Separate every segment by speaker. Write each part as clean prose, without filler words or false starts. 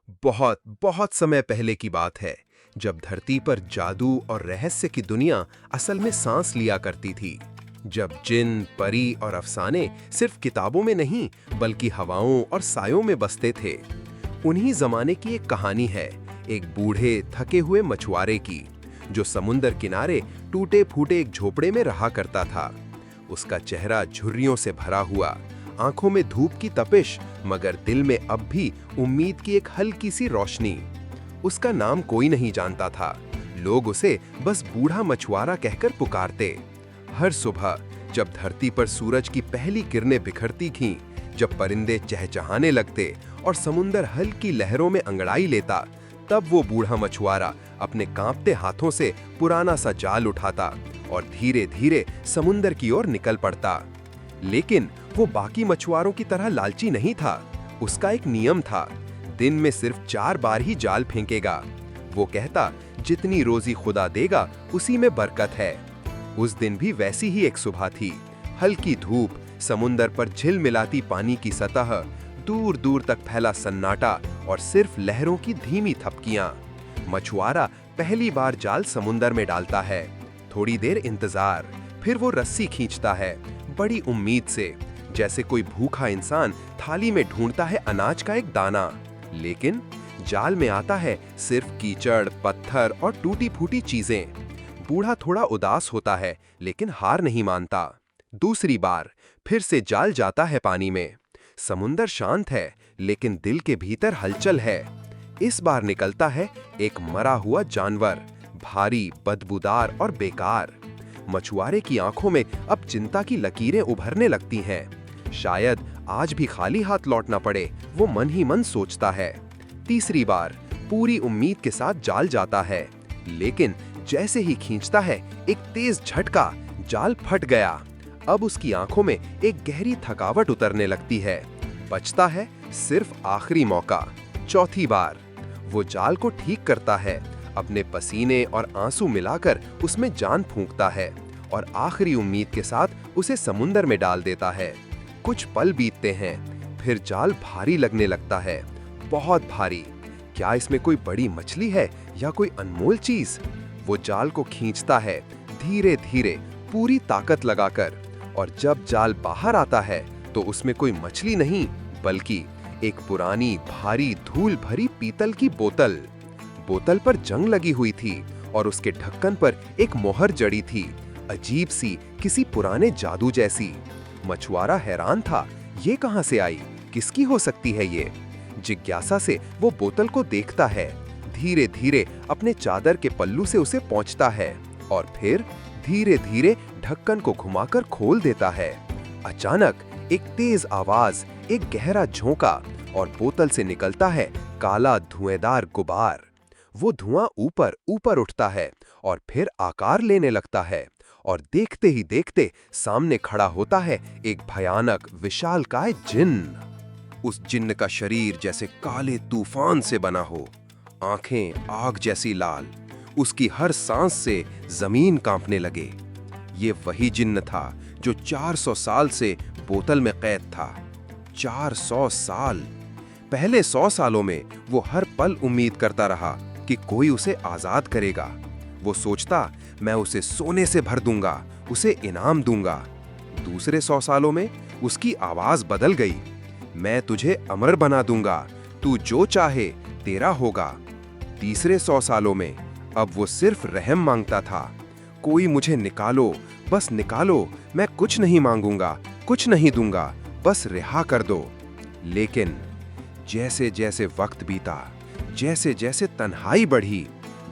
Speaker 1: बहुत बहुत समय पहले की बात है, जब धरती पर जादू और रहस्य की दुनिया असल में सांस लिया करती थी। जब जिन, परी और अफसाने सिर्फ किताबों में नहीं, बल्कि हवाओं और सायों में बसते थे। उन्हीं जमाने की एक कहानी है, एक बूढ़े थके हुए मछुआरे की, जो समुंदर किनारे टूटे फूटे एक झोपड़े में रहा करता था। उसका चेहरा झुर्रियों से भरा हुआ, आंखों में धूप की तपिश, मगर दिल में अब भी उम्मीद की एक हल्की सी रोशनी। उसका नाम कोई नहीं जानता था, लोग उसे बस बूढ़ा मछुआरा कहकर पुकारते। हर सुबह जब धरती पर सूरज की पहली किरणें बिखरती थीं, जब परिंदे चहचहाने लगते और समुंदर हल्की लहरों में अंगड़ाई लेता, तब वो बूढ़ा मछुआरा अपने कांपते हाथों से पुराना सा जाल उठाता और धीरे धीरे समुंदर की ओर निकल पड़ता। लेकिन वो बाकी मछुआरों की तरह लालची नहीं था। उसका एक नियम था, दिन में सिर्फ 4 बार ही जाल फेंकेगा। वो कहता, जितनी रोजी खुदा देगा उसी में बरकत है। उस दिन भी वैसी ही एक सुबह थी। हल्की धूप, समुंदर पर झिलमिलाती पानी की सतह, दूर दूर तक फैला सन्नाटा और सिर्फ लहरों की धीमी थपकियां। मछुआरा पहली बार जाल समुंदर में डालता है। थोड़ी देर इंतजार, फिर वो रस्सी खींचता है, बड़ी उम्मीद से, जैसे कोई भूखा इंसान थाली में ढूंढता है अनाज का एक दाना। लेकिन जाल में आता है सिर्फ कीचड़, पत्थर और टूटी फूटी चीजें। बूढ़ा थोड़ा उदास होता है, लेकिन हार नहीं मानता। दूसरी बार फिर से जाल जाता है पानी में। समुंदर शांत है, लेकिन दिल के भीतर हलचल है। इस बार निकलता है एक मरा हुआ जानवर, भारी, बदबूदार और बेकार। मछुआरे की आंखों में अब चिंता की लकीरें उभरने लगती हैं। शायद आज भी खाली हाथ लौटना पड़े, वो मन ही मन सोचता है। तीसरी बार पूरी उम्मीद के साथ जाल जाता है, लेकिन जैसे ही खींचता है, एक तेज झटका, जाल फट गया। अब उसकी आंखों में एक गहरी थकावट उतरने लगती है। बचता है सिर्फ आखिरी मौका। चौथी बार वो जाल को ठीक करता है, अपने पसीने और आंसू मिलाकर उसमें जान फूंकता है और आखिरी उम्मीद के साथ उसे समुंदर में डाल देता है। कुछ पल बीतते हैं, फिर जाल भारी लगने लगता है, बहुत भारी। क्या इसमें कोई बड़ी मछली है या कोई अनमोल चीज? वो जाल को खींचता है, धीरे धीरे, पूरी ताकत लगाकर, और जब जाल बाहर आता है तो उसमें कोई मछली नहीं, बल्कि एक पुरानी, भारी, धूल भरी पीतल की बोतल। बोतल पर जंग लगी हुई थी और उसके ढक्कन पर एक मोहर जड़ी थी, अजीब सी, किसी पुराने जादू जैसी। मछुआरा हैरान था, ये कहां से आई, किसकी हो सकती है ये? जिज्ञासा से वो बोतल को देखता है, धीरे धीरे अपने चादर के पल्लू से उसे पोंछता है और फिर धीरे धीरे ढक्कन को घुमाकर खोल देता है। अचानक एक तेज आवाज, एक गहरा झोंका, और बोतल से निकलता है काला धुएंदार गुबार। वो धुआं ऊपर ऊपर उठता है और फिर आकार लेने लगता है, और देखते ही देखते सामने खड़ा होता है एक भयानक, विशालकाय जिन्न। उस जिन्न का शरीर जैसे काले तूफान से बना हो, आंखें आग जैसी लाल, उसकी हर सांस से जमीन कांपने लगे। ये वही जिन्न था जो 400 साल से बोतल में कैद था। 400 साल! पहले 100 सालों में वो हर पल उम्मीद करता रहा कि कोई उसे आजाद करेगा। वो सोचता, मैं उसे सोने से भर दूंगा, उसे इनाम दूंगा। दूसरे 100 सालों में उसकी आवाज बदल गई, मैं तुझे अमर बना दूंगा, तू जो चाहे तेरा होगा। तीसरे 100 सालों में अब वो सिर्फ रहम मांगता था, कोई मुझे निकालो, बस निकालो, मैं कुछ नहीं मांगूंगा, कुछ नहीं दूंगा, बस रिहा कर दो। लेकिन जैसे जैसे वक्त बीता, जैसे जैसे तन्हाई बढ़ी,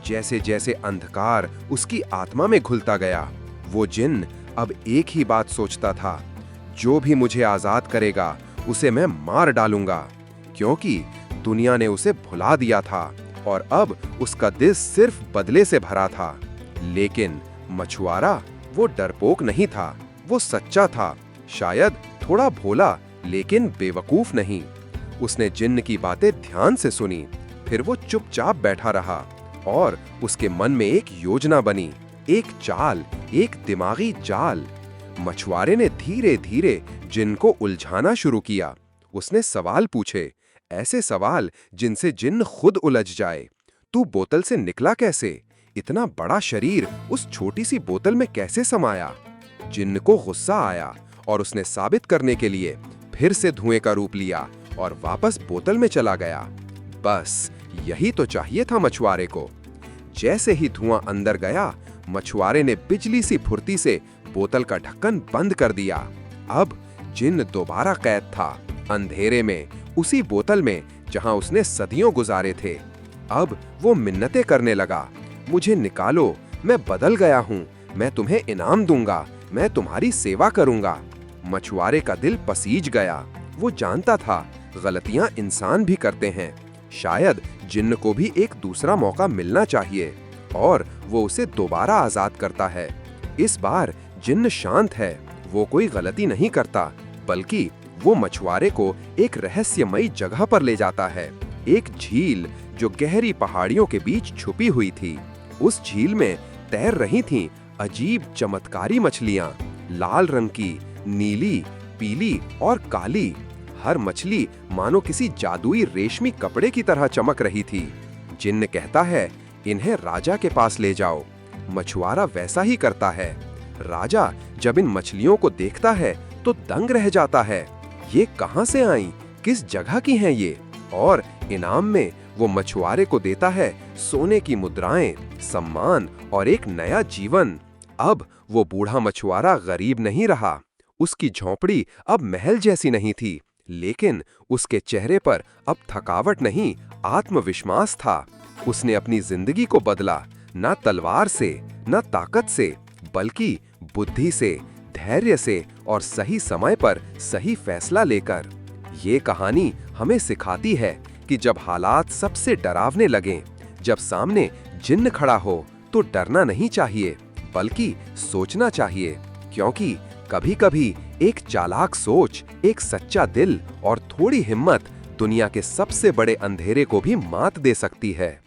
Speaker 1: जैसे जैसे अंधकार उसकी आत्मा में घुलता गया, वो जिन्न अब एक ही बात सोचता था, जो भी मुझे आजाद करेगा उसे मैं मार डालूंगा, क्योंकि दुनिया ने उसे भुला दिया था और अब उसका दिल सिर्फ बदले से भरा था। लेकिन मछुआरा वो डरपोक नहीं था, वो सच्चा था, शायद थोड़ा भोला, लेकिन बेवकूफ नहीं। उसने जिन्न की बातें ध्यान से सुनी, फिर वो चुपचाप बैठा रहा और उसके मन में एक योजना बनी, एक चाल, एक दिमागी जाल। मछुआरे ने धीरे धीरे जिन्न को उलझाना शुरू किया। उसने सवाल पूछे, ऐसे सवाल जिनसे जिन्न खुद उलझ जाए। तू बोतल से निकला कैसे? इतना बड़ा शरीर उस छोटी सी बोतल में कैसे समाया? जिन्न को गुस्सा आया और उसने साबित करने के लिए फिर से धुएं का रूप लिया और वापस बोतल में चला गया। बस यही तो चाहिए था मछुआरे को। जैसे ही धुआं अंदर गया, मछुआरे ने बिजली सी फुर्ती से बोतल का ढक्कन बंद कर दिया। अब जिन्न दोबारा कैद था, अंधेरे में, उसी बोतल में जहां उसने सदियों गुजारे थे। अब वो मिन्नतें करने लगा, मुझे निकालो, मैं बदल गया हूँ, मैं तुम्हें इनाम दूंगा, मैं तुम्हारी सेवा करूंगा। मछुआरे का दिल पसीज गया। वो जानता था गलतियां इंसान भी करते हैं, शायद जिन्न को भी एक दूसरा मौका मिलना चाहिए, और वो उसे दोबारा आजाद करता है। इस बार जिन्न शांत है, वो कोई गलती नहीं करता, बल्कि वो मछुआरे को एक रहस्यमयी जगह पर ले जाता है, एक झील जो गहरी पहाड़ियों के बीच छुपी हुई थी। उस झील में तैर रही थीं अजीब चमत्कारी मछलियां, लाल रंग की, नीली, पीली और काली। हर मछली मानो किसी जादुई रेशमी कपड़े की तरह चमक रही थी। जिन्न कहता है, इन्हें राजा के पास ले जाओ। मछुआरा वैसा ही करता है। राजा जब इन मछलियों को देखता है तो दंग रह जाता है। ये कहां से आईं? किस जगह की हैं ये? और इनाम में वो मछुआरे को देता है सोने की मुद्राएं, सम्मान और एक नया जीवन। अब वो बूढ़ा मछुआरा गरीब नहीं रहा। उसकी झोंपड़ी अब महल जैसी नहीं थी, लेकिन उसके चेहरे पर अब थकावट नहीं, आत्मविश्वास था। उसने अपनी जिंदगी को बदला, न तलवार से, न ताकत से, बल्कि बुद्धि से, धैर्य से और सही समय पर सही फैसला लेकर। ये कहानी हमें सिखाती है कि जब हालात सबसे डरावने लगें, जब सामने जिन्न खड़ा हो, तो डरना नहीं चाहिए, बल्कि सोचना चाहिए, क्योंकि कभी-कभी एक चालाक सोच, एक सच्चा दिल और थोड़ी हिम्मत दुनिया के सबसे बड़े अंधेरे को भी मात दे सकती है।